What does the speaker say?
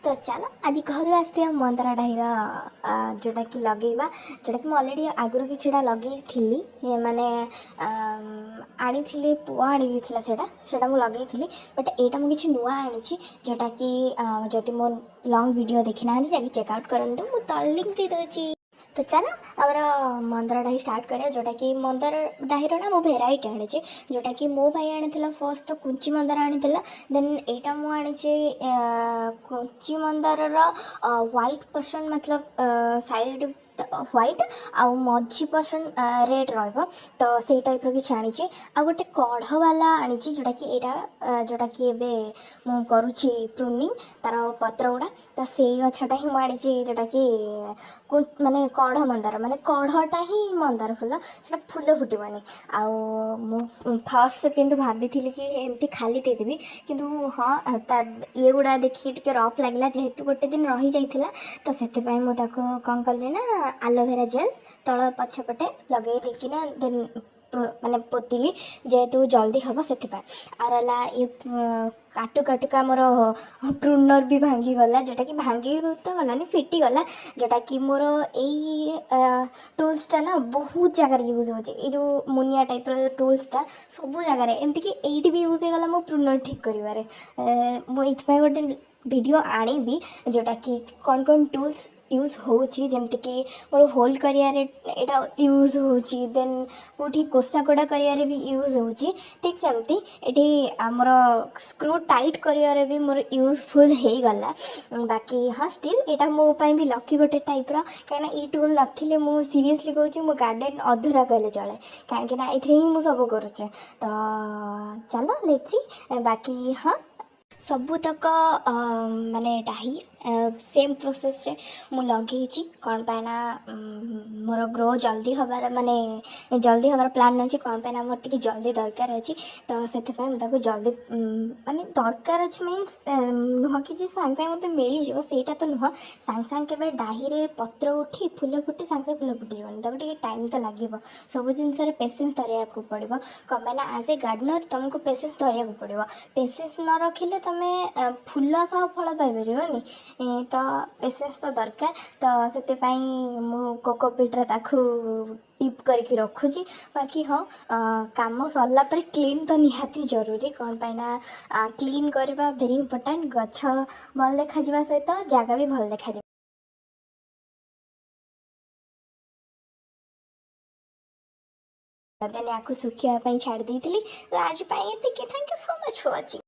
तो चलो आज घर आसती मंदार डाईर जोटा कि लगेगा जोटा कि अलरेडी आगुरी किछटा लगे माने आनी पुआ आनी सेटा मुझे लगे बट एटा मुझे किसी नुआ आनी जोटा कि जदि मो लॉन्ग वीडियो देखी ना जाके चेकआउट करंतु मु तल लिंक दे दोची। तो चलो आमर मंदार डाही स्टार्ट करें जोटा कि मंदार डाहीर ना मो भेराइटी आनी जोटा कि मो भाई आनी फर्स्ट तो कुंची मंदार आनी देन एटा मु आनी कुंची मंदार व्हाइट पर्सन मतलब साइड व्हाइट आउ मझी पर्सन रेड तो से टाइप किसी आनी आ गोटे कढ़ वाला आनी जोटा कि एटा जोटा कि एबे मु करुछि प्रूनिंग तार पत्र गुड़ा तो से गछटा ही मुझे जोटा कि माने कढ़ मंदार माने कढ़टा ही मंदार फूल से फूल फुटबनी आउ फर्स्ट किंतु भाभी कि एमती खाली देदेवी किंतु हाँ ये गुड़ा देखिए टे रफ लगे जेहेतु गोटे दिन रही जाइथिला तो से मुझे कौन कली ना आलोवेरा जेल तल पछपटे लगे देकिना देन माने पोतिली जेहेतु जल्दी हम से आरला ये काटू काटुका मोर प्रूनर भी भांगी गला जोटा कि भांगी तो गलानी फिटी गला जोटा कि मोर यही टूल्सटा ना बहुत जगह यूज हो जो मुनिया टाइप टूल्सटा सब जगह एमती कि एटी भी यूज होगा मो प्रूनर ठीक करें मुझे गोटे वीडियो आनी भी जोटा कि कौन कौन टूल्स यूज होमती कि मोर होल करिया यूज हो देन कौटी कोसा कोड़ा करिया भी यूज हो ठीक सेमती ये आमर स्क्रू टाइट करिया भी मोर यूजफुल हो गला बाकी हाँ स्टिल यहाँ मोपाई भी लकी गोटे टाइप्र कहीं टूल नी मु सीरीयसली कहूँ मो गार्डन अधूरा कहले चले कहीं ये मुझे सब करुचे तो चलो लेट्स बाकी हाँ सबुतक माने डाही सेम प्रोसेस रे मु लगे कौन पाइना मोर ग्रो जल्दी हबार माने जल्दी हबार प्लान अच्छी कौन पाइना मोर टिके जल्दी दरकार अच्छी तो से जल्दी माने दरकार अच्छे मीन्स नुह कि सांगे सांगे मत मिल जाटा तो नुह सांगे सांगे के डाही रे पत्र उठी फूल फुटी सांगे फूल फुटी जाए टे टाइम तो लगे सब जिनस पेसेंस धरिया पड़ो कम एज ए गार्डनर तुमको पेसेंस धरिया पड़ो पेसेंस न रखिले तुम फूल सह फल पाइबरनी तो पेसेंस तो दरकार तो से कोकोपीट टिप करके रखुची बाकी हाँ काम सरला पर क्लीन तो निहाती जरूरी कौन पाइना क्लीन करवा वेरी इंपोर्टेंट गछ भल देखा सहित जगह भी भल देखा देन या सुखापी छाड़ दी आज thank you so much for watching.